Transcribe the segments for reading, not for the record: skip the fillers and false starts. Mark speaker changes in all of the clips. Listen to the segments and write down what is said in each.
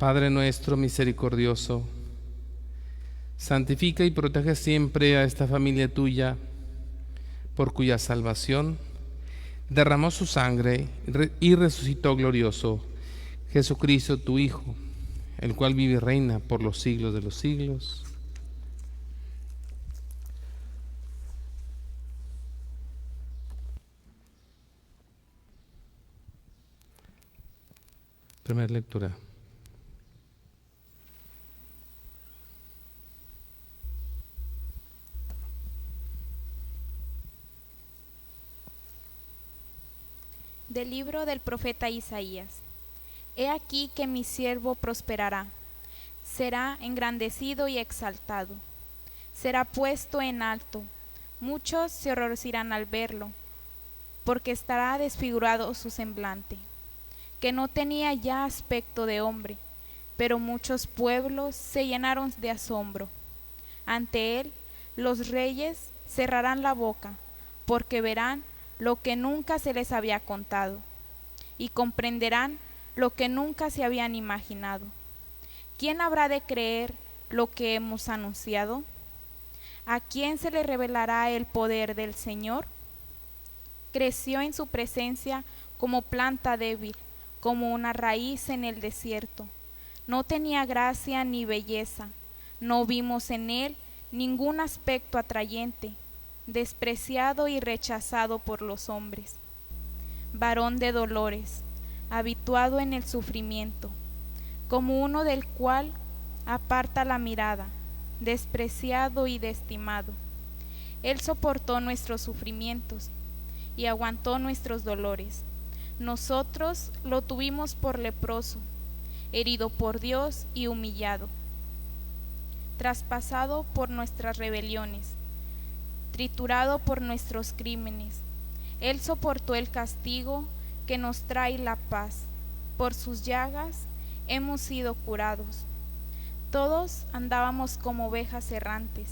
Speaker 1: Padre nuestro misericordioso, santifica y protege siempre a esta familia tuya, por cuya salvación derramó su sangre y resucitó glorioso Jesucristo tu Hijo, el cual vive y reina por los siglos de los siglos. Primera lectura.
Speaker 2: Del libro del profeta Isaías. He aquí que mi siervo prosperará, será engrandecido y exaltado, será puesto en alto, muchos se horrorizarán al verlo, porque estará desfigurado su semblante, que no tenía ya aspecto de hombre, pero muchos pueblos se llenaron de asombro. Ante él los reyes cerrarán la boca, porque verán lo que nunca se les había contado, y comprenderán lo que nunca se habían imaginado. ¿Quién habrá de creer lo que hemos anunciado? ¿A quién se le revelará el poder del Señor? Creció en su presencia como planta débil, como una raíz en el desierto. No tenía gracia ni belleza, no vimos en él ningún aspecto atrayente, despreciado y rechazado por los hombres, varón de dolores, habituado en el sufrimiento, como uno del cual aparta la mirada, despreciado y desestimado. Él soportó nuestros sufrimientos y aguantó nuestros dolores. Nosotros lo tuvimos por leproso, herido por Dios y humillado, traspasado por nuestras rebeliones, triturado por nuestros crímenes. Él soportó el castigo que nos trae la paz. Por sus llagas hemos sido curados. Todos andábamos como ovejas errantes,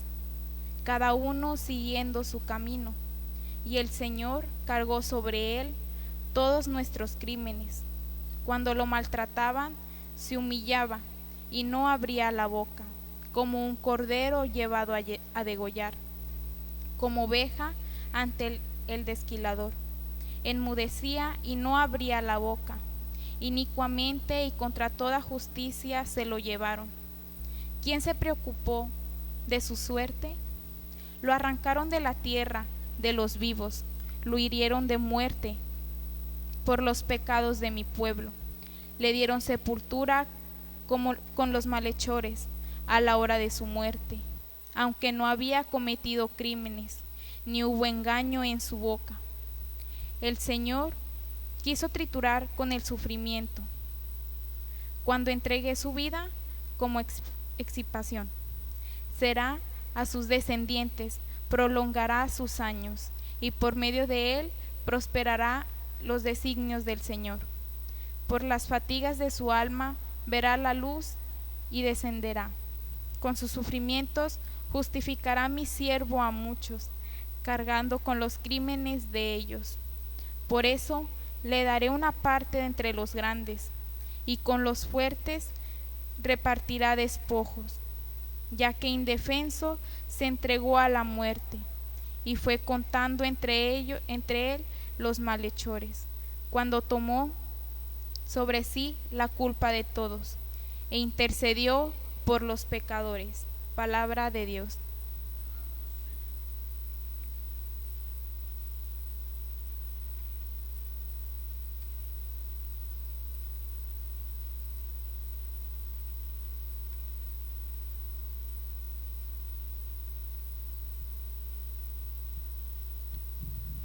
Speaker 2: cada uno siguiendo su camino, y el Señor cargó sobre él todos nuestros crímenes. Cuando lo maltrataban, se humillaba y no abría la boca, como un cordero llevado a degollar, como oveja ante el desquilador. Enmudecía y no abría la boca. Inicuamente y contra toda justicia se lo llevaron. ¿Quién se preocupó de su suerte? Lo arrancaron de la tierra de los vivos, lo hirieron de muerte por los pecados de mi pueblo. Le dieron sepultura como con los malhechores a la hora de su muerte, aunque no había cometido crímenes, ni hubo engaño en su boca. El Señor quiso triturar con el sufrimiento, cuando entregue su vida como expiación. Será a sus descendientes, prolongará sus años, y por medio de él prosperará los designios del Señor. Por las fatigas de su alma verá la luz y descenderá. Con sus sufrimientos justificará mi siervo a muchos, cargando con los crímenes de ellos. Por eso le daré una parte de entre los grandes, y con los fuertes repartirá despojos, ya que indefenso se entregó a la muerte, y fue contando entre él los malhechores, cuando tomó sobre sí la culpa de todos, e intercedió por los pecadores. Palabra de Dios.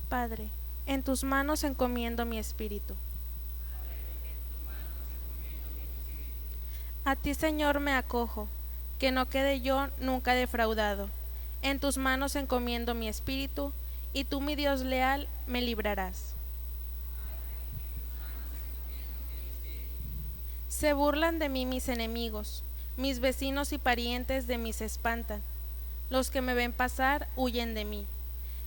Speaker 3: Padre, en tus manos encomiendo mi espíritu. A ti, Señor, me acojo, que no quede yo nunca defraudado. En tus manos encomiendo mi espíritu, y tú, mi Dios leal, me librarás. Se burlan de mí mis enemigos, mis vecinos y parientes de mí se espantan. Los que me ven pasar huyen de mí.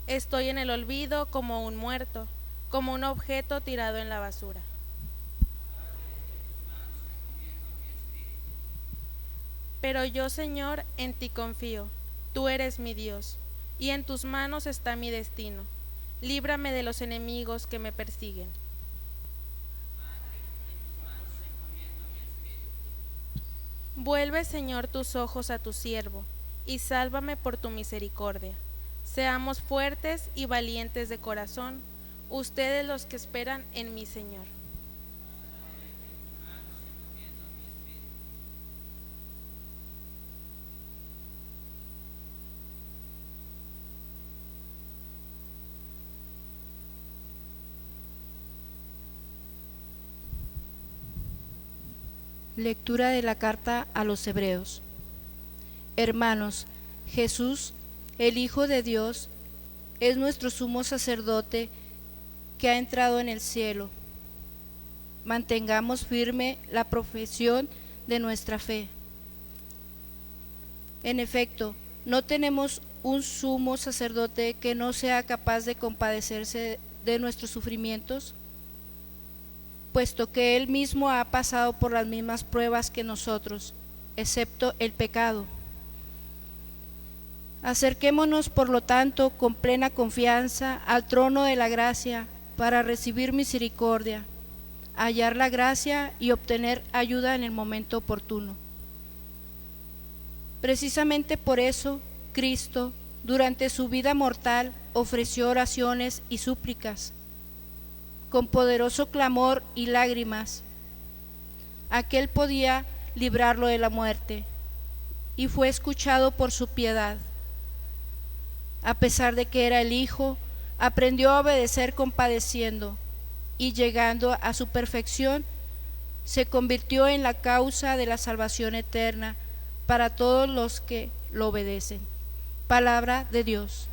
Speaker 3: Estoy en el olvido como un muerto, como un objeto tirado en la basura. Pero yo, Señor, en ti confío. Tú eres mi Dios, y en tus manos está mi destino. Líbrame de los enemigos que me persiguen. Vuelve, Señor, tus ojos a tu siervo, y sálvame por tu misericordia. Seamos fuertes y valientes de corazón, ustedes los que esperan en mi Señor.
Speaker 4: Lectura de la carta a los Hebreos. Hermanos, Jesús, el Hijo de Dios, es nuestro sumo sacerdote que ha entrado en el cielo. Mantengamos firme la profesión de nuestra fe. En efecto, no tenemos un sumo sacerdote que no sea capaz de compadecerse de nuestros sufrimientos, puesto que Él mismo ha pasado por las mismas pruebas que nosotros, excepto el pecado. Acerquémonos, por lo tanto, con plena confianza al trono de la gracia para recibir misericordia, hallar la gracia y obtener ayuda en el momento oportuno. Precisamente por eso, Cristo, durante su vida mortal, ofreció oraciones y súplicas, con poderoso clamor y lágrimas. Aquel podía librarlo de la muerte, y fue escuchado por su piedad. A pesar de que era el Hijo, aprendió a obedecer compadeciendo, y llegando a su perfección, se convirtió en la causa de la salvación eterna para todos los que lo obedecen. Palabra de Dios.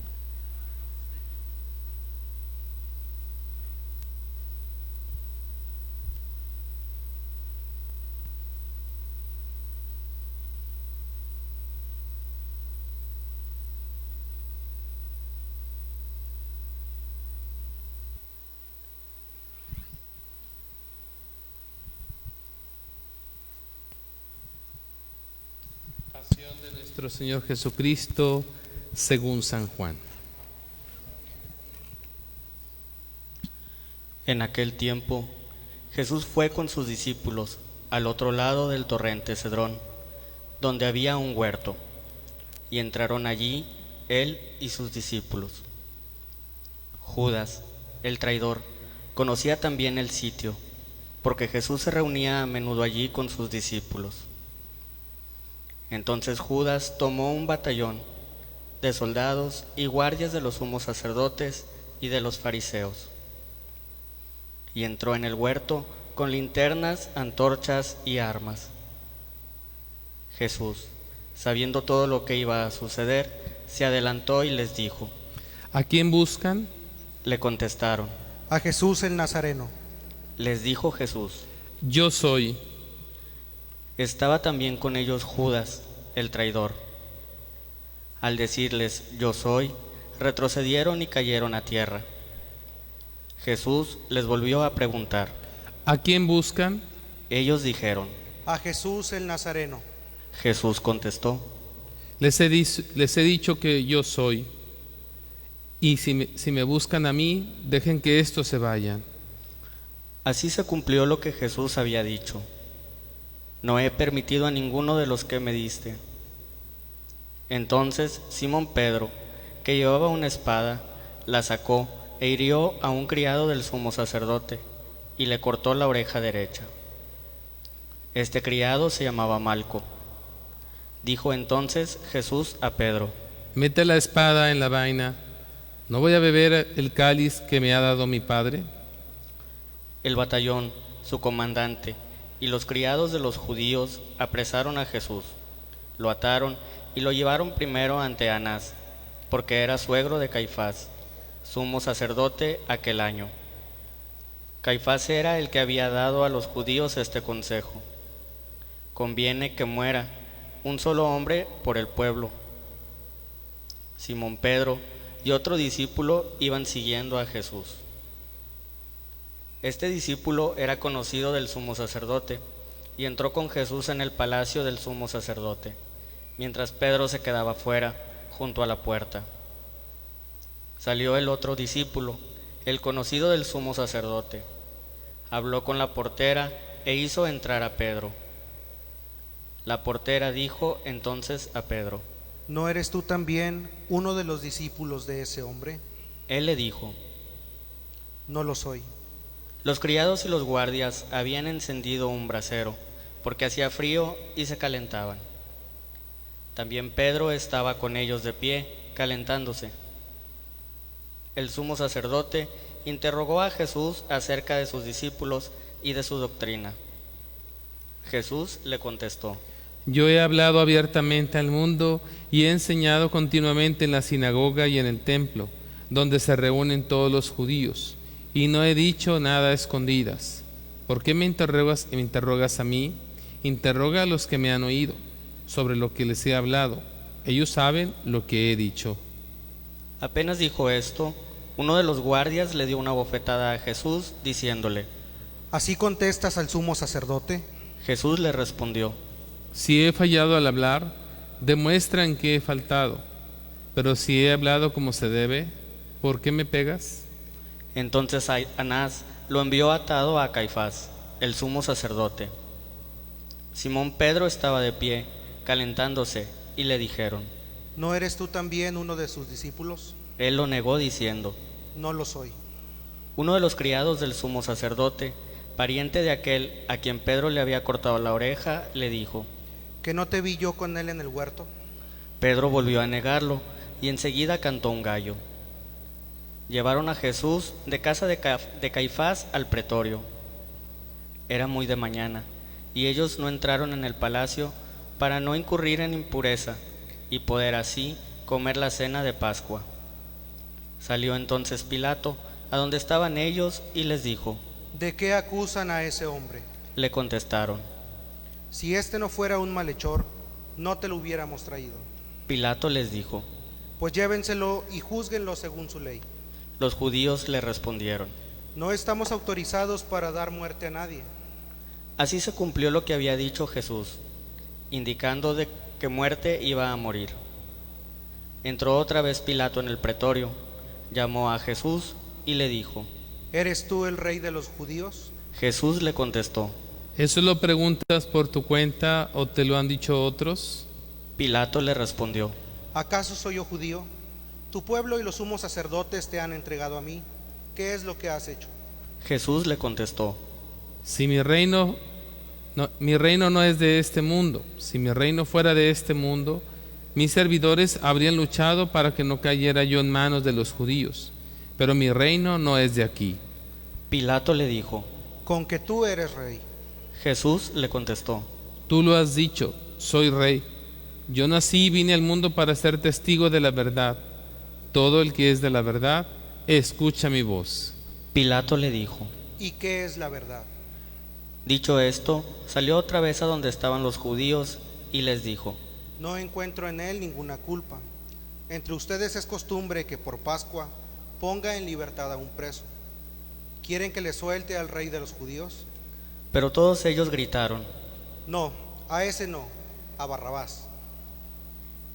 Speaker 1: Pasión de nuestro Señor Jesucristo según San Juan.
Speaker 5: En aquel tiempo, Jesús fue con sus discípulos al otro lado del torrente Cedrón, donde había un huerto, y entraron allí él y sus discípulos. Judas, el traidor, conocía también el sitio, porque Jesús se reunía a menudo allí con sus discípulos. Entonces Judas tomó un batallón de soldados y guardias de los sumos sacerdotes y de los fariseos, y entró en el huerto con linternas, antorchas y armas. Jesús, sabiendo todo lo que iba a suceder, se adelantó y les dijo.
Speaker 1: ¿A quién buscan?
Speaker 5: Le contestaron.
Speaker 6: A Jesús el Nazareno.
Speaker 5: Les dijo Jesús.
Speaker 1: Yo soy.
Speaker 5: Estaba también con ellos Judas, el traidor. Al decirles yo soy, retrocedieron y cayeron a tierra. Jesús les volvió a preguntar.
Speaker 1: ¿A quién buscan?
Speaker 5: Ellos dijeron.
Speaker 6: A Jesús el Nazareno.
Speaker 5: Jesús contestó.
Speaker 1: Les he dicho que yo soy. Y si me buscan a mí, dejen que estos se vayan.
Speaker 5: Así se cumplió lo que Jesús había dicho. No he permitido a ninguno de los que me diste. Entonces Simón Pedro, que llevaba una espada, la sacó e hirió a un criado del sumo sacerdote y le cortó la oreja derecha. Este criado se llamaba Malco. Dijo entonces Jesús a Pedro.
Speaker 1: Mete la espada en la vaina. ¿No voy a beber el cáliz que me ha dado mi padre?
Speaker 5: El batallón, su comandante, y los criados de los judíos apresaron a Jesús, lo ataron y lo llevaron primero ante Anás, porque era suegro de Caifás, sumo sacerdote aquel año. Caifás era el que había dado a los judíos este consejo: conviene que muera un solo hombre por el pueblo. Simón Pedro y otro discípulo iban siguiendo a Jesús. Este discípulo era conocido del sumo sacerdote y entró con Jesús en el palacio del sumo sacerdote. mientras Pedro se quedaba fuera, junto a la puerta. Salió el otro discípulo, el conocido del sumo sacerdote. Habló con la portera e hizo entrar a Pedro. La portera dijo entonces a Pedro:
Speaker 6: ¿No eres tú también uno de los discípulos de ese hombre?
Speaker 5: Él le dijo:
Speaker 6: No lo soy.
Speaker 5: Los criados y los guardias habían encendido un brasero, porque hacía frío y se calentaban. También Pedro estaba con ellos de pie, calentándose. El sumo sacerdote interrogó a Jesús acerca de sus discípulos y de su doctrina. Jesús le contestó:
Speaker 1: Yo he hablado abiertamente al mundo y he enseñado continuamente en la sinagoga y en el templo, donde se reúnen todos los judíos, y no he dicho nada a escondidas. ¿Por qué me interrogas a mí? Interroga a los que me han oído sobre lo que les he hablado. Ellos saben lo que he dicho.
Speaker 5: Apenas dijo esto, uno de los guardias le dio una bofetada a Jesús, diciéndole:
Speaker 6: ¿Así contestas al sumo sacerdote?
Speaker 5: Jesús le respondió:
Speaker 1: Si he fallado al hablar, demuestra en qué he faltado. Pero si he hablado como se debe, ¿por qué me pegas?
Speaker 5: Entonces Anás lo envió atado a Caifás, el sumo sacerdote. Simón Pedro estaba de pie, calentándose, y le dijeron:
Speaker 6: ¿No eres tú también uno de sus discípulos?
Speaker 5: Él lo negó diciendo:
Speaker 6: No lo soy.
Speaker 5: Uno de los criados del sumo sacerdote, pariente de aquel a quien Pedro le había cortado la oreja, le dijo:
Speaker 6: ¿Que no te vi yo con él en el huerto?
Speaker 5: Pedro volvió a negarlo, y enseguida cantó un gallo. Llevaron a Jesús de casa de Caifás al pretorio. Era muy de mañana, y ellos no entraron en el palacio para no incurrir en impureza y poder así comer la cena de Pascua. Salió entonces Pilato a donde estaban ellos y les dijo:
Speaker 6: ¿De qué acusan a ese hombre?
Speaker 5: Le contestaron:
Speaker 6: Si este no fuera un malhechor, no te lo hubiéramos traído.
Speaker 5: Pilato les dijo:
Speaker 6: Pues llévenselo y júzguenlo según su ley.
Speaker 5: Los judíos le respondieron:
Speaker 6: No estamos autorizados para dar muerte a nadie.
Speaker 5: Así se cumplió lo que había dicho Jesús, indicando de que muerte iba a morir. Entró otra vez Pilato en el pretorio, llamó a Jesús y le dijo:
Speaker 6: ¿Eres tú el rey de los judíos?
Speaker 5: Jesús le contestó:
Speaker 1: ¿Eso lo preguntas por tu cuenta o te lo han dicho otros?
Speaker 5: Pilato le respondió:
Speaker 6: ¿Acaso soy yo judío? Tu pueblo y los sumos sacerdotes te han entregado a mí. ¿Qué es lo que has hecho?
Speaker 5: Jesús le contestó:
Speaker 1: Si mi reino no es de este mundo. Si mi reino fuera de este mundo, mis servidores habrían luchado para que no cayera yo en manos de los judíos. Pero mi reino no es de aquí.
Speaker 5: Pilato le dijo:
Speaker 6: Con que tú eres rey.
Speaker 5: Jesús le contestó:
Speaker 1: Tú lo has dicho, soy rey. Yo nací y vine al mundo para ser testigo de la verdad. Todo el que es de la verdad, escucha mi voz.
Speaker 5: Pilato le dijo:
Speaker 6: ¿Y qué es la verdad?
Speaker 5: Dicho esto, salió otra vez a donde estaban los judíos y les dijo:
Speaker 6: No encuentro en él ninguna culpa. Entre ustedes es costumbre que por Pascua ponga en libertad a un preso. ¿Quieren que le suelte al rey de los judíos?
Speaker 5: Pero todos ellos gritaron:
Speaker 6: No, a ese no, a Barrabás.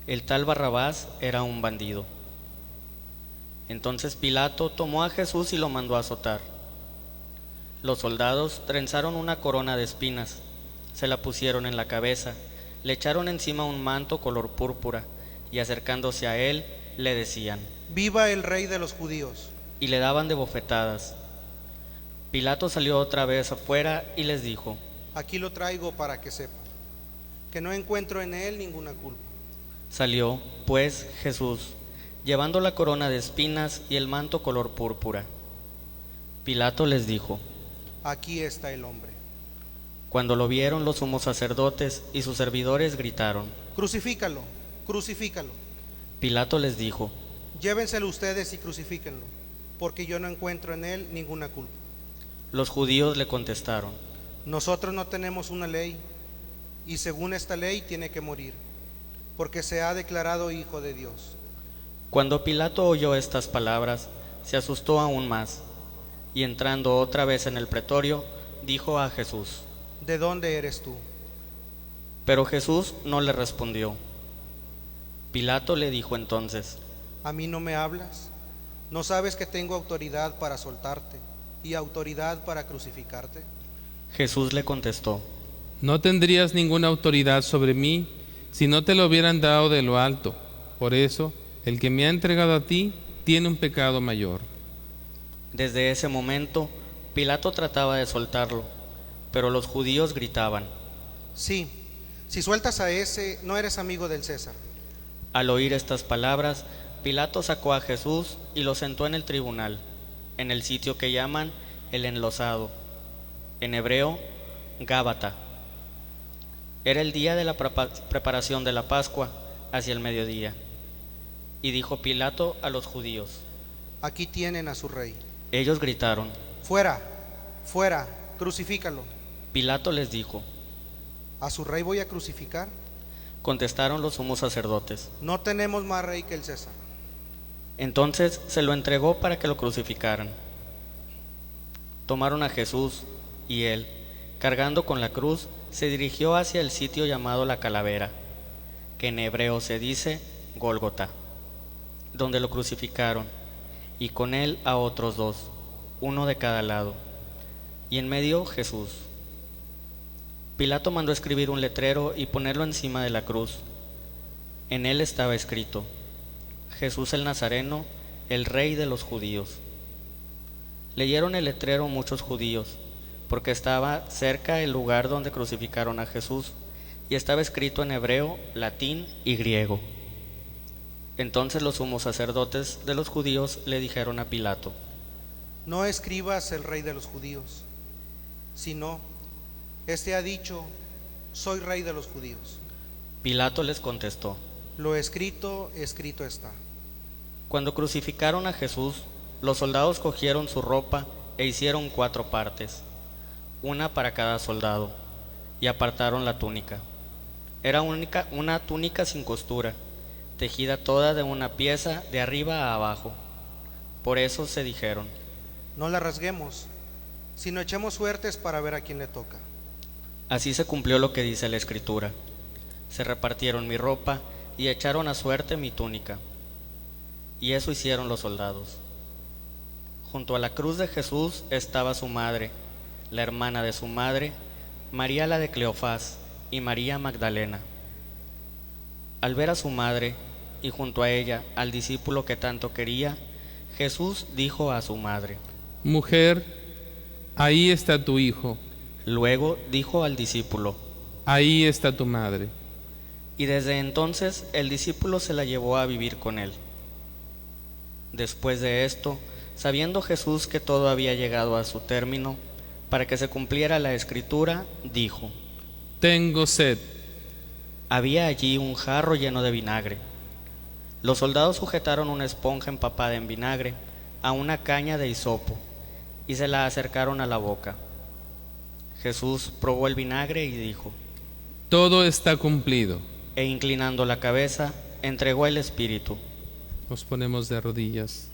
Speaker 5: El tal Barrabás era un bandido. Entonces Pilato tomó a Jesús y lo mandó a azotar. Los soldados trenzaron una corona de espinas, se la pusieron en la cabeza, le echaron encima un manto color púrpura y acercándose a él le decían:
Speaker 6: ¡Viva el rey de los judíos!
Speaker 5: Y le daban de bofetadas. Pilato salió otra vez afuera y les dijo:
Speaker 6: Aquí lo traigo para que sepan que no encuentro en él ninguna culpa.
Speaker 5: Salió, pues, Jesús, llevando la corona de espinas y el manto color púrpura. Pilato les dijo:
Speaker 6: Aquí está el hombre.
Speaker 5: Cuando lo vieron, los sumos sacerdotes y sus servidores gritaron:
Speaker 6: Crucifícalo, crucifícalo.
Speaker 5: Pilato les dijo:
Speaker 6: Llévenselo ustedes y crucifíquenlo, porque yo no encuentro en él ninguna culpa.
Speaker 5: Los judíos le contestaron:
Speaker 6: Nosotros no tenemos una ley, y según esta ley tiene que morir, porque se ha declarado hijo de Dios.
Speaker 5: Cuando Pilato oyó estas palabras, se asustó aún más, y entrando otra vez en el pretorio, dijo a Jesús:
Speaker 6: ¿De dónde eres tú?
Speaker 5: Pero Jesús no le respondió. Pilato le dijo entonces:
Speaker 6: ¿A mí no me hablas? ¿No sabes que tengo autoridad para soltarte y autoridad para crucificarte?
Speaker 5: Jesús le contestó:
Speaker 1: No tendrías ninguna autoridad sobre mí si no te lo hubieran dado de lo alto. Por eso, el que me ha entregado a ti tiene un pecado mayor.
Speaker 5: Desde ese momento, Pilato trataba de soltarlo, pero los judíos gritaban.
Speaker 6: Sí, si sueltas a ese, no eres amigo del César.
Speaker 5: Al oír estas palabras, Pilato sacó a Jesús y lo sentó en el tribunal, en el sitio que llaman el Enlosado, en hebreo, Gábata. Era el día de la preparación de la Pascua, hacia el mediodía. Y dijo Pilato a los judíos:
Speaker 6: Aquí tienen a su rey.
Speaker 5: Ellos gritaron.
Speaker 6: Fuera, fuera, crucifícalo.
Speaker 5: Pilato les dijo:
Speaker 6: ¿A su rey voy a crucificar?
Speaker 5: Contestaron los sumos sacerdotes.
Speaker 6: No tenemos más rey que el César.
Speaker 5: Entonces se lo entregó para que lo crucificaran. Tomaron a Jesús y él, cargando con la cruz, se dirigió hacia el sitio llamado la Calavera, que en hebreo se dice Gólgota, donde lo crucificaron, y con él a otros dos, uno de cada lado, y en medio Jesús. Pilato mandó escribir un letrero y ponerlo encima de la cruz. En él estaba escrito: Jesús el Nazareno, el Rey de los judíos. Leyeron el letrero muchos judíos, porque estaba cerca el lugar donde crucificaron a Jesús, y estaba escrito en hebreo, latín y griego. Entonces los sumos sacerdotes de los judíos le dijeron a Pilato:
Speaker 6: No escribas el rey de los judíos, sino, este ha dicho, soy rey de los judíos.
Speaker 5: Pilato les contestó:
Speaker 6: Lo escrito, escrito está.
Speaker 5: Cuando crucificaron a Jesús, los soldados cogieron su ropa e hicieron 4 partes, una para cada soldado, y apartaron la túnica. Era una túnica sin costura, tejida toda de una pieza de arriba a abajo. Por eso se dijeron:
Speaker 6: No la rasguemos, sino echemos suertes para ver a quién le toca.
Speaker 5: Así se cumplió lo que dice la Escritura: se repartieron mi ropa y echaron a suerte mi túnica. Y eso hicieron los soldados. Junto a la cruz de Jesús estaba su madre, la hermana de su madre, María la de Cleofás y María Magdalena. Al ver a su madre y junto a ella al discípulo que tanto quería, Jesús dijo a su madre:
Speaker 1: Mujer, ahí está tu hijo,
Speaker 5: Luego dijo al discípulo:
Speaker 1: ahí está tu madre.
Speaker 5: Y desde entonces el discípulo se la llevó a vivir con él. Después de esto, sabiendo Jesús que todo había llegado a su término, para que se cumpliera la Escritura, dijo:
Speaker 1: Tengo sed.
Speaker 5: Había allí un jarro lleno de vinagre. Los soldados sujetaron una esponja empapada en vinagre a una caña de hisopo y se la acercaron a la boca. Jesús probó el vinagre y dijo:
Speaker 1: Todo está cumplido.
Speaker 5: E inclinando la cabeza, entregó el espíritu.
Speaker 1: Nos ponemos de rodillas.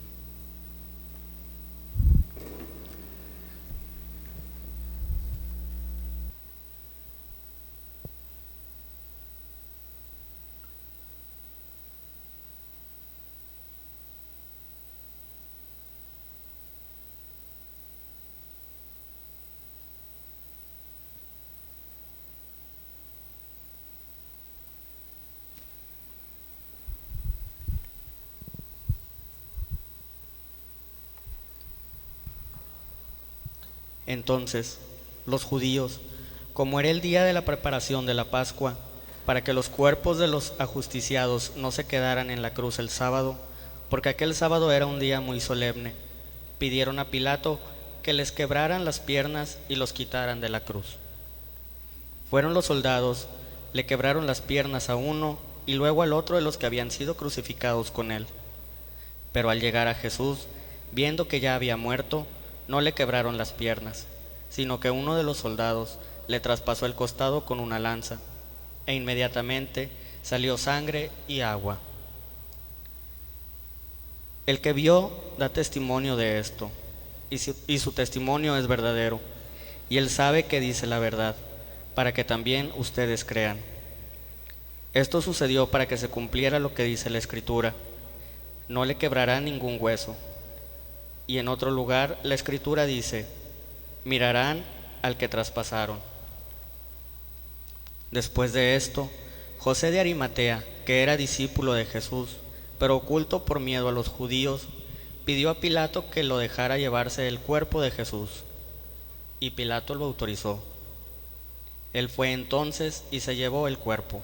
Speaker 5: Entonces, los judíos, como era el día de la preparación de la Pascua, para que los cuerpos de los ajusticiados no se quedaran en la cruz el sábado, porque aquel sábado era un día muy solemne, pidieron a Pilato que les quebraran las piernas y los quitaran de la cruz. Fueron los soldados, le quebraron las piernas a uno y luego al otro de los que habían sido crucificados con él. Pero al llegar a Jesús, viendo que ya había muerto, no le quebraron las piernas, sino que uno de los soldados le traspasó el costado con una lanza, e inmediatamente salió sangre y agua. El que vio da testimonio de esto, y su testimonio es verdadero, y él sabe que dice la verdad, para que también ustedes crean. Esto sucedió para que se cumpliera lo que dice la Escritura: no le quebrará ningún hueso. Y en otro lugar la Escritura dice: mirarán al que traspasaron. Después de esto, José de Arimatea, que era discípulo de Jesús, pero oculto por miedo a los judíos, pidió a Pilato que lo dejara llevarse el cuerpo de Jesús. Y Pilato lo autorizó. Él fue entonces y se llevó el cuerpo.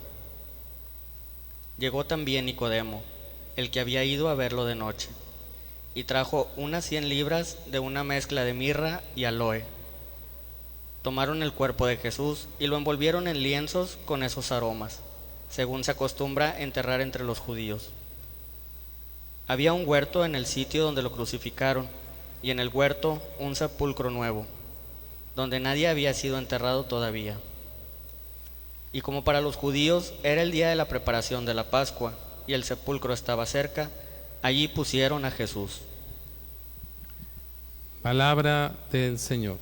Speaker 5: Llegó también Nicodemo, el que había ido a verlo de noche, y trajo unas 100 libras de una mezcla de mirra y aloe. Tomaron el cuerpo de Jesús y lo envolvieron en lienzos con esos aromas, según se acostumbra enterrar entre los judíos. Había un huerto en el sitio donde lo crucificaron, y en el huerto un sepulcro nuevo, donde nadie había sido enterrado todavía. Y como para los judíos era el día de la preparación de la Pascua, y el sepulcro estaba cerca, allí pusieron a Jesús.
Speaker 1: Palabra del Señor.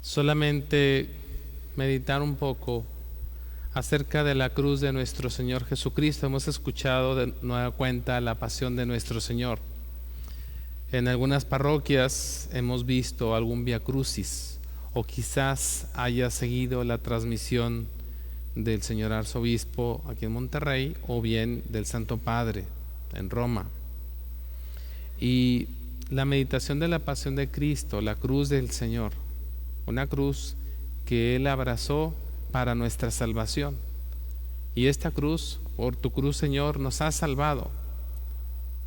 Speaker 1: Solamente meditar un poco acerca de la cruz de nuestro Señor Jesucristo. Hemos escuchado de nueva cuenta la pasión de nuestro Señor. En algunas parroquias hemos visto algún Vía Crucis, o quizás haya seguido la transmisión del señor arzobispo aquí en Monterrey, o bien del Santo Padre en Roma. Y la meditación de la pasión de Cristo, la cruz del Señor, una cruz que Él abrazó para nuestra salvación. Y esta cruz, por tu cruz, Señor, nos ha salvado.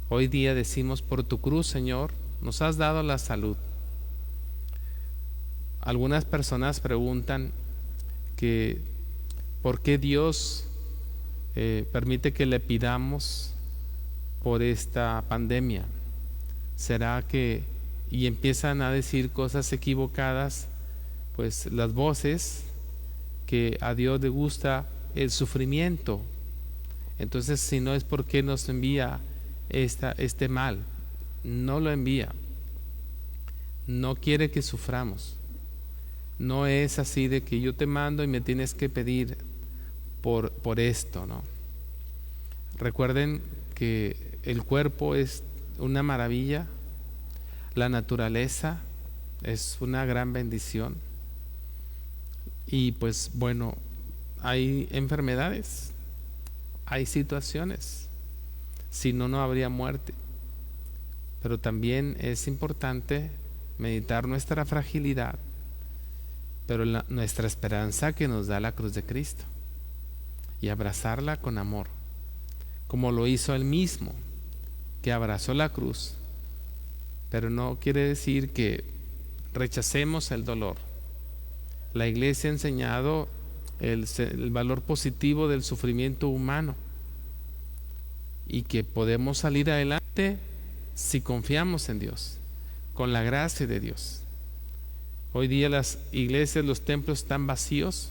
Speaker 1: Hoy día decimos: por tu cruz, Señor, nos has dado la salud. Algunas personas preguntan que ¿por qué Dios permite que le pidamos por esta pandemia? ¿Será que...? Y empiezan a decir cosas equivocadas, pues las voces, que a Dios le gusta el sufrimiento. Entonces, si no es porque nos envía este mal, no lo envía, no quiere que suframos. No es así de que yo te mando y me tienes que pedir por esto, ¿no? Recuerden que el cuerpo es una maravilla, la naturaleza es una gran bendición. Y pues bueno, hay enfermedades, hay situaciones, si no, no habría muerte. Pero también es importante meditar nuestra fragilidad, pero nuestra esperanza que nos da la cruz de Cristo, y abrazarla con amor, como lo hizo Él mismo, que abrazó la cruz. Pero no quiere decir que rechacemos el dolor. La Iglesia ha enseñado el valor positivo del sufrimiento humano, y que podemos salir adelante si confiamos en Dios, con la gracia de Dios. Hoy día las iglesias, los templos están vacíos,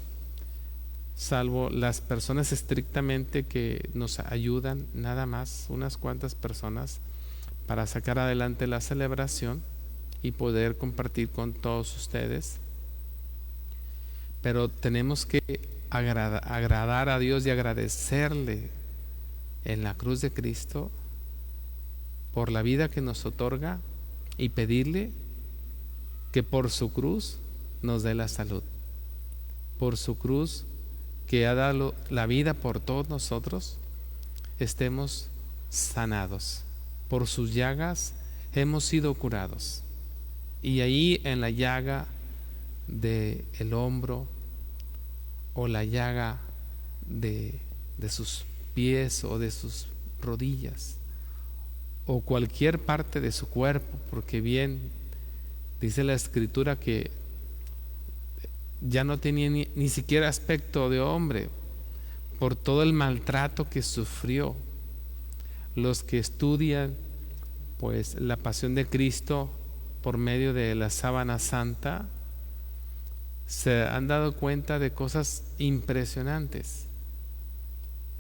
Speaker 1: salvo las personas estrictamente que nos ayudan, nada más, unas cuantas personas, para sacar adelante la celebración y poder compartir con todos ustedes. Pero tenemos que agradar a Dios y agradecerle en la cruz de Cristo por la vida que nos otorga, y pedirle que por su cruz nos dé la salud, por su cruz que ha dado la vida por todos nosotros, estemos sanados. Por sus llagas hemos sido curados. Y ahí en la llaga del hombro, o la llaga de sus pies o de sus rodillas, o cualquier parte de su cuerpo, porque bien dice la Escritura que ya no tenía ni siquiera aspecto de hombre por todo el maltrato que sufrió. Los que estudian pues la pasión de Cristo por medio de la sábana santa se han dado cuenta de cosas impresionantes.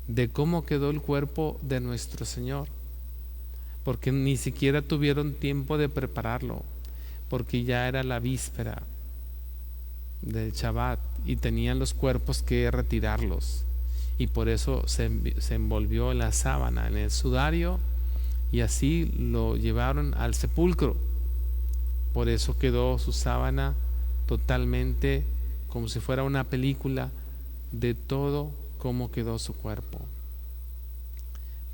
Speaker 1: de cómo quedó el cuerpo de nuestro Señor, porque ni siquiera tuvieron tiempo de prepararlo, porque ya era la víspera del Shabbat y tenían los cuerpos que retirarlos, y por eso se envolvió en la sábana, en el sudario, y así lo llevaron al sepulcro. Por eso quedó su sábana totalmente como si fuera una película de todo cómo quedó su cuerpo.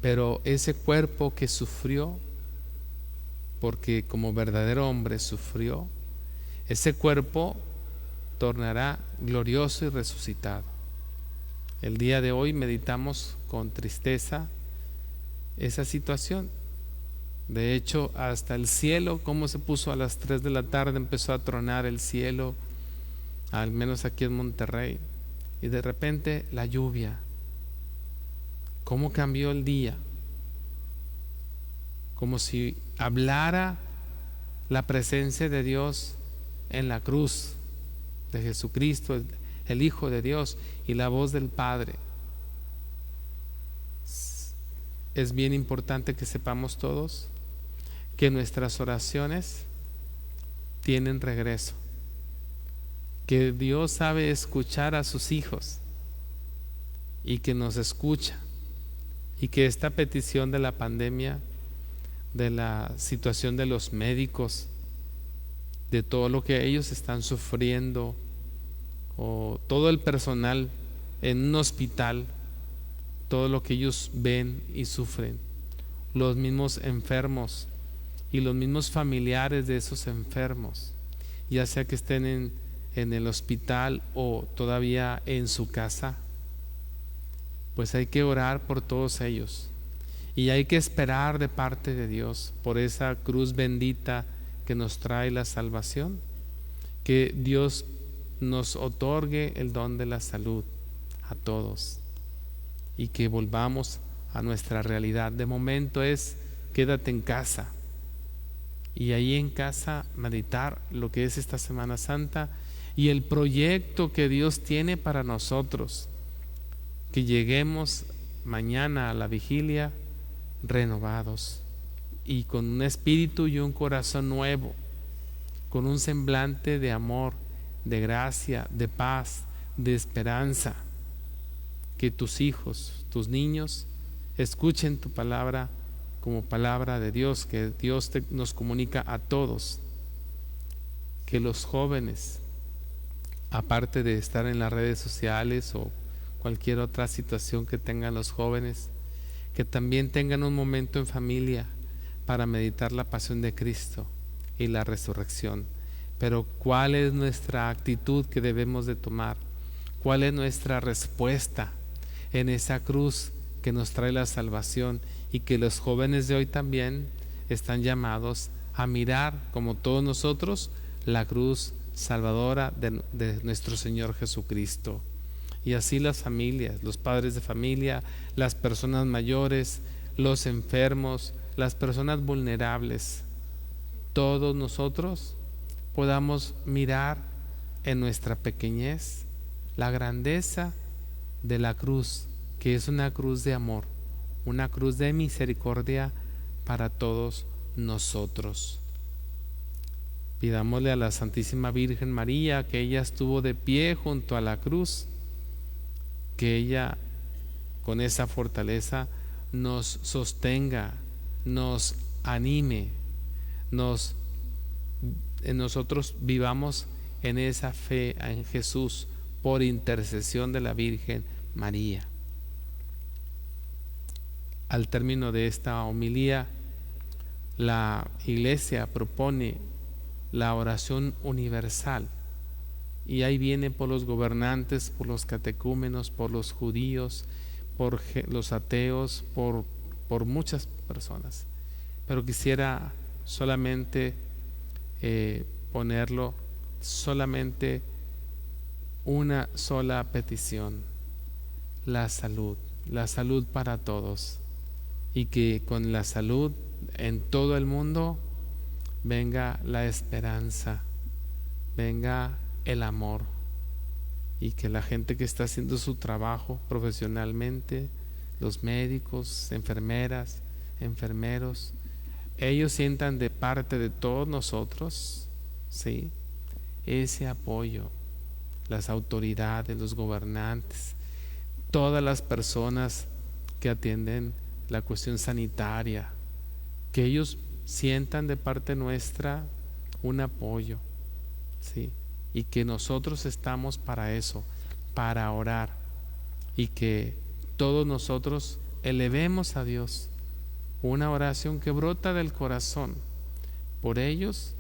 Speaker 1: Pero ese cuerpo que sufrió, porque como verdadero hombre sufrió, ese cuerpo tornará glorioso y resucitado. El día de hoy meditamos con tristeza esa situación. De hecho, hasta el cielo, como se puso a las 3 de la tarde, empezó a tronar el cielo, al menos aquí en Monterrey, y de repente la lluvia. ¿Cómo cambió el día? Como si hablara la presencia de Dios en la cruz de Jesucristo, el Hijo de Dios, y la voz del Padre. Es bien importante que sepamos todos que nuestras oraciones tienen regreso, que Dios sabe escuchar a sus hijos y que nos escucha, y que esta petición de la pandemia, de la situación de los médicos, de todo lo que ellos están sufriendo, o todo el personal en un hospital, todo lo que ellos ven y sufren, los mismos enfermos y los mismos familiares de esos enfermos, ya sea que estén en el hospital o todavía en su casa, pues hay que orar por todos ellos, y hay que esperar de parte de Dios por esa cruz bendita que nos trae la salvación, que Dios nos otorgue el don de la salud a todos y que volvamos a nuestra realidad. De momento es quédate en casa, y ahí en casa meditar lo que es esta Semana Santa y el proyecto que Dios tiene para nosotros, que lleguemos mañana a la vigilia renovados y con un espíritu y un corazón nuevo, con un semblante de amor, de gracia, de paz, de esperanza. Que tus hijos, tus niños escuchen tu palabra como palabra de Dios, que Dios nos comunica a todos. Que los jóvenes, aparte de estar en las redes sociales o cualquier otra situación que tengan los jóvenes, que también tengan un momento en familia para meditar la pasión de Cristo y la resurrección. Pero ¿cuál es nuestra actitud que debemos de tomar? ¿Cuál es nuestra respuesta en esa cruz que nos trae la salvación, y que los jóvenes de hoy también están llamados a mirar, como todos nosotros, la cruz salvadora de nuestro Señor Jesucristo? Y así las familias, los padres de familia, las personas mayores, los enfermos, las personas vulnerables, todos nosotros podamos mirar en nuestra pequeñez la grandeza de la cruz, que es una cruz de amor, una cruz de misericordia para todos nosotros. Pidámosle a la Santísima Virgen María, que ella estuvo de pie junto a la cruz, que ella con esa fortaleza nos sostenga, nos anime, nosotros vivamos en esa fe en Jesús por intercesión de la Virgen María. Al término de esta homilía, la Iglesia propone la oración universal, y ahí viene por los gobernantes, por los catecúmenos, por los judíos, por los ateos, por muchas personas. Pero quisiera solamente ponerlo, solamente una sola petición: la salud para todos, y que con la salud en todo el mundo venga la esperanza, venga el amor, y que la gente que está haciendo su trabajo profesionalmente, los médicos, enfermeras, enfermeros, ellos sientan de parte de todos nosotros, ¿sí?, ese apoyo. Las autoridades, los gobernantes, todas las personas que atienden la cuestión sanitaria, que ellos sientan de parte nuestra un apoyo, ¿sí?, y que nosotros estamos para eso, para orar, y que todos nosotros elevemos a Dios una oración que brota del corazón por ellos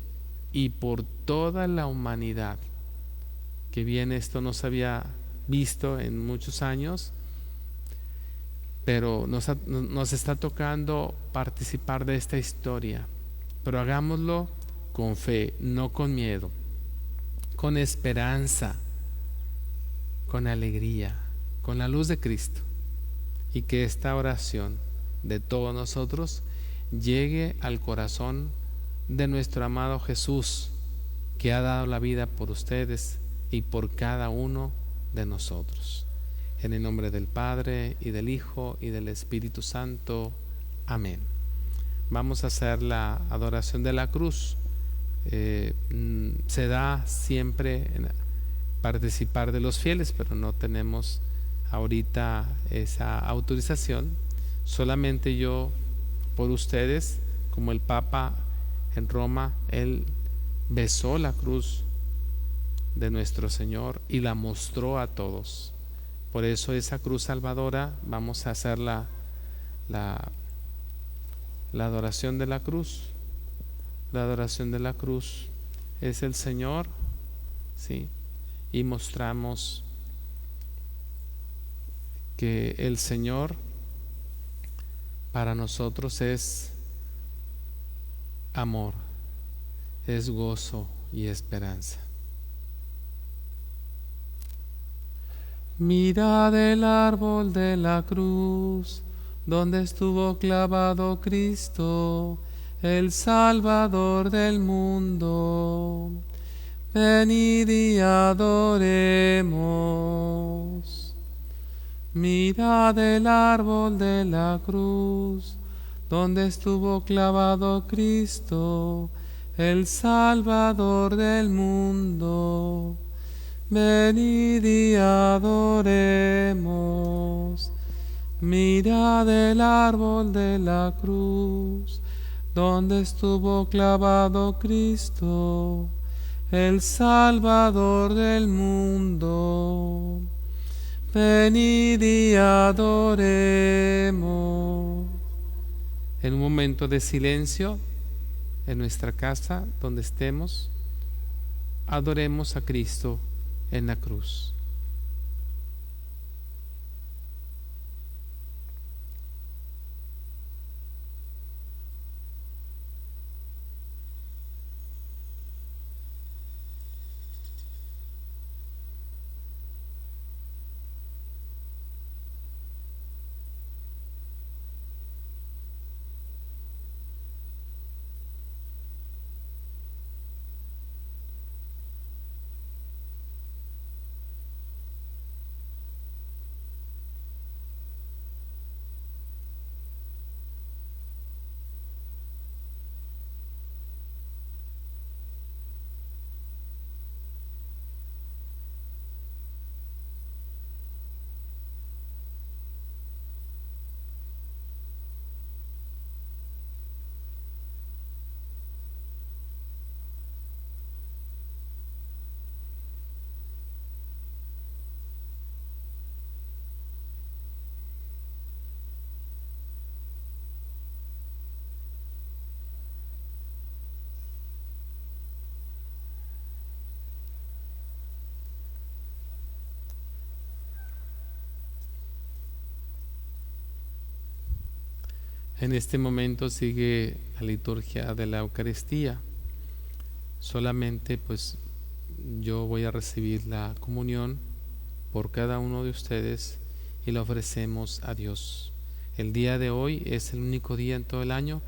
Speaker 1: y por toda la humanidad. Que bien, esto no se había visto en muchos años, pero nos está tocando participar de esta historia. Pero hagámoslo con fe, no con miedo, con esperanza, con alegría, con la luz de Cristo, y que esta oración de todos nosotros llegue al corazón de nuestro amado Jesús, que ha dado la vida por ustedes y por cada uno de nosotros. En el nombre del Padre, y del Hijo, y del Espíritu Santo. Amén. Vamos a hacer la adoración de la cruz. Se da siempre en participar de los fieles, pero no tenemos ahorita esa autorización. Solamente yo, por ustedes, como el Papa en Roma, él besó la cruz de nuestro Señor y la mostró a todos. Por eso esa cruz salvadora, vamos a hacer la adoración de la cruz. La adoración de la cruz es el Señor, ¿sí?, y mostramos que el Señor para nosotros es amor, es gozo y esperanza. Mirad el árbol de la cruz, donde estuvo clavado Cristo, el Salvador del mundo. Venid y adoremos. Mirad el árbol de la cruz, donde estuvo clavado Cristo, el Salvador del mundo. Venid y adoremos. Mirad el árbol de la cruz, donde estuvo clavado Cristo, el Salvador del mundo. Venid y adoremos. En un momento de silencio, en nuestra casa, donde estemos, adoremos a Cristo en la cruz. En este momento sigue la liturgia de la Eucaristía. Solamente pues yo voy a recibir la comunión por cada uno de ustedes y la ofrecemos a Dios. El día de hoy es el único día en todo el año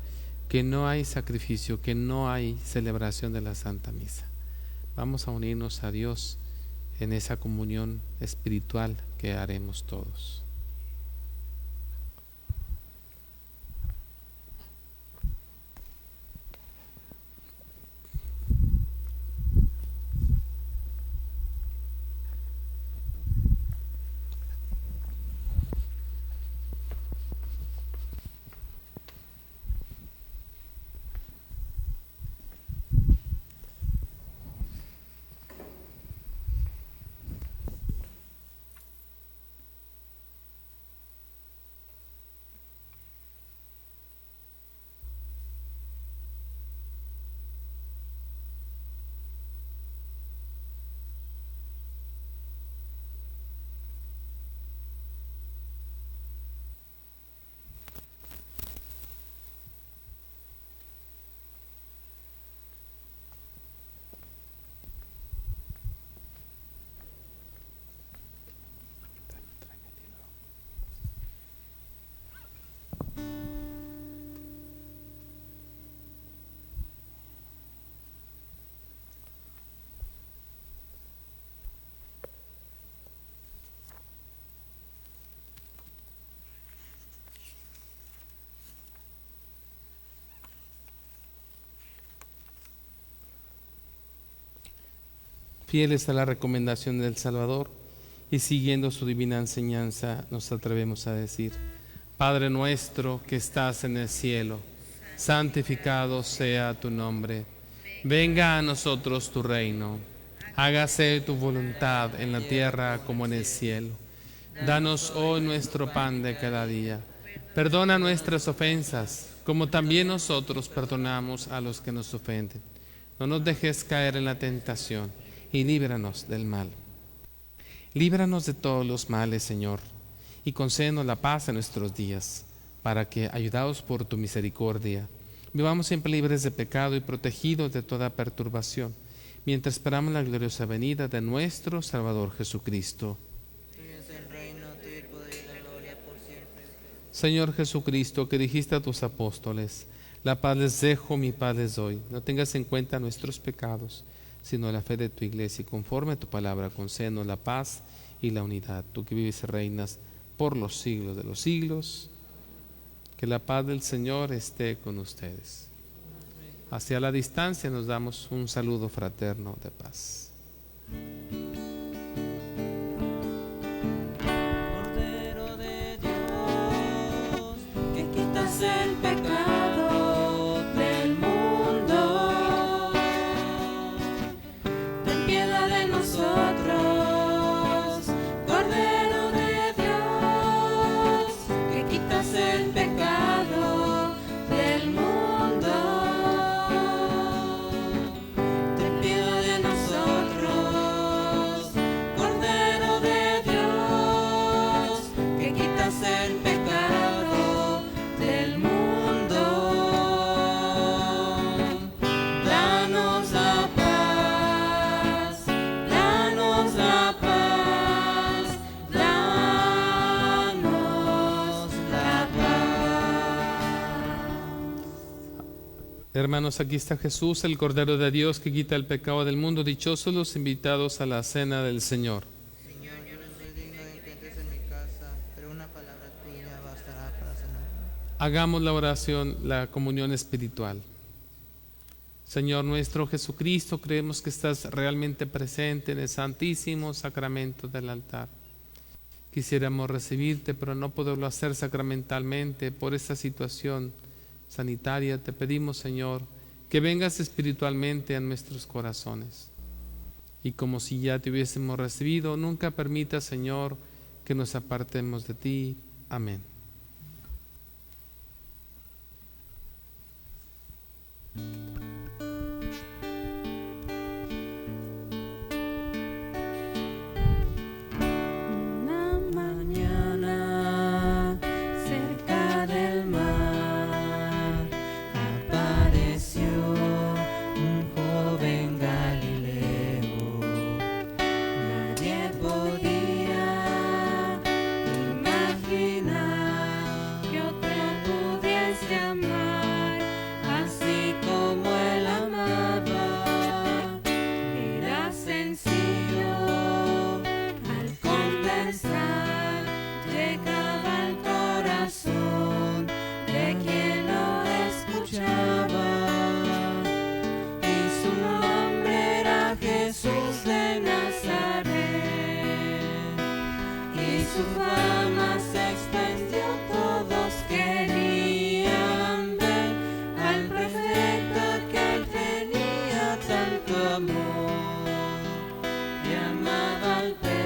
Speaker 1: que no hay sacrificio, que no hay celebración de la Santa Misa. Vamos a unirnos a Dios en esa comunión espiritual que haremos todos. Fieles a la recomendación del Salvador y siguiendo su divina enseñanza, nos atrevemos a decir: Padre nuestro que estás en el cielo, santificado sea tu nombre. Venga a nosotros tu reino. Hágase tu voluntad en la tierra como en el cielo. Danos hoy nuestro pan de cada día. Perdona nuestras ofensas, como también nosotros perdonamos a los que nos ofenden. No nos dejes caer en la tentación y líbranos del mal. Líbranos de todos los males, Señor, y concédenos la paz en nuestros días, para que, ayudados por tu misericordia, vivamos siempre libres de pecado y protegidos de toda perturbación, mientras esperamos la gloriosa venida de nuestro Salvador Jesucristo. Señor Jesucristo, que dijiste a tus apóstoles: la paz les dejo, mi paz les doy. No tengas en cuenta nuestros pecados, sino la fe de tu iglesia, y conforme a tu palabra concédenos la paz y la unidad. Tú que vives y reinas por los siglos de los siglos, que la paz del Señor esté con ustedes. Hacia la distancia nos damos un saludo fraterno de paz.
Speaker 7: Cordero de Dios, que quitas el pecado del mundo, ten piedad de nosotros. Cordero de Dios, que quitas el pecado del mundo, ten piedad de nosotros. Cordero de Dios, que quitas el pecado del mundo, danos la paz, danos la paz, danos la paz.
Speaker 1: Hermanos, aquí está Jesús, el Cordero de Dios que quita el pecado del mundo. Dichosos los invitados a la cena del Señor.
Speaker 8: Señor, yo no soy digno de que entres en mi casa, pero una palabra tuya bastará para sanar.
Speaker 1: Hagamos la oración, la comunión espiritual. Señor nuestro Jesucristo, creemos que estás realmente presente en el santísimo sacramento del altar. Quisiéramos recibirte, pero no poderlo hacer sacramentalmente por esta situación sanitaria. Te pedimos, Señor, que vengas espiritualmente a nuestros corazones. Y como si ya te hubiésemos recibido, nunca permita, Señor, que nos apartemos de ti. Amén.
Speaker 7: Una mañana cerca del mar apareció un joven Galileo. Nadie podía imaginar que otro pudiese amar así como él amaba. Era sencillo al conversar, llegaba al corazón de quien lo escuchaba, y su nombre era Jesús de Nazaret, y su fama se extendió, todos querían ver al perfecto que él tenía tanto amor y amaba al pecado.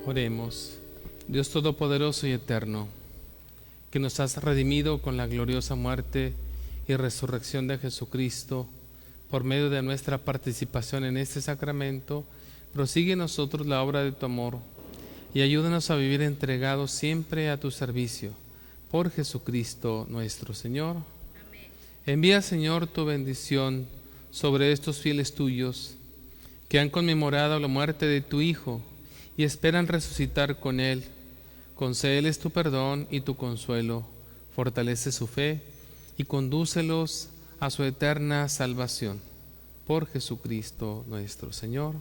Speaker 1: Oremos. Dios Todopoderoso y Eterno, que nos has redimido con la gloriosa muerte y resurrección de Jesucristo, por medio de nuestra participación en este sacramento, prosigue en nosotros la obra de tu amor y ayúdanos a vivir entregados siempre a tu servicio. Por Jesucristo nuestro Señor. Envía, Señor, tu bendición sobre estos fieles tuyos que han conmemorado la muerte de tu Hijo y esperan resucitar con Él. Concédeles tu perdón y tu consuelo, fortalece su fe y condúcelos a su eterna salvación. Por Jesucristo nuestro Señor.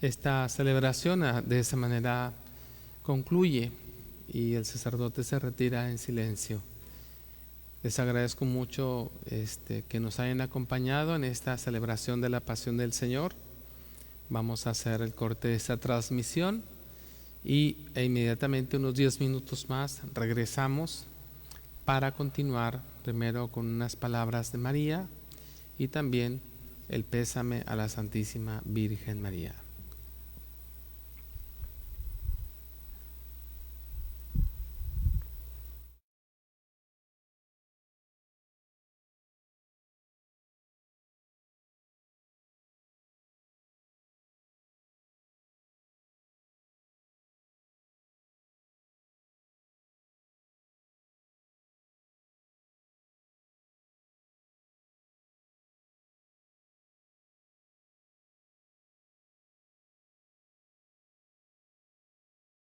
Speaker 1: Esta celebración de esa manera concluye y el sacerdote se retira en silencio. Les agradezco mucho que nos hayan acompañado en esta celebración de la Pasión del Señor. Vamos a hacer el corte de esta transmisión e inmediatamente, unos 10 minutos más, regresamos para continuar primero con unas palabras de María y también el pésame a la Santísima Virgen María.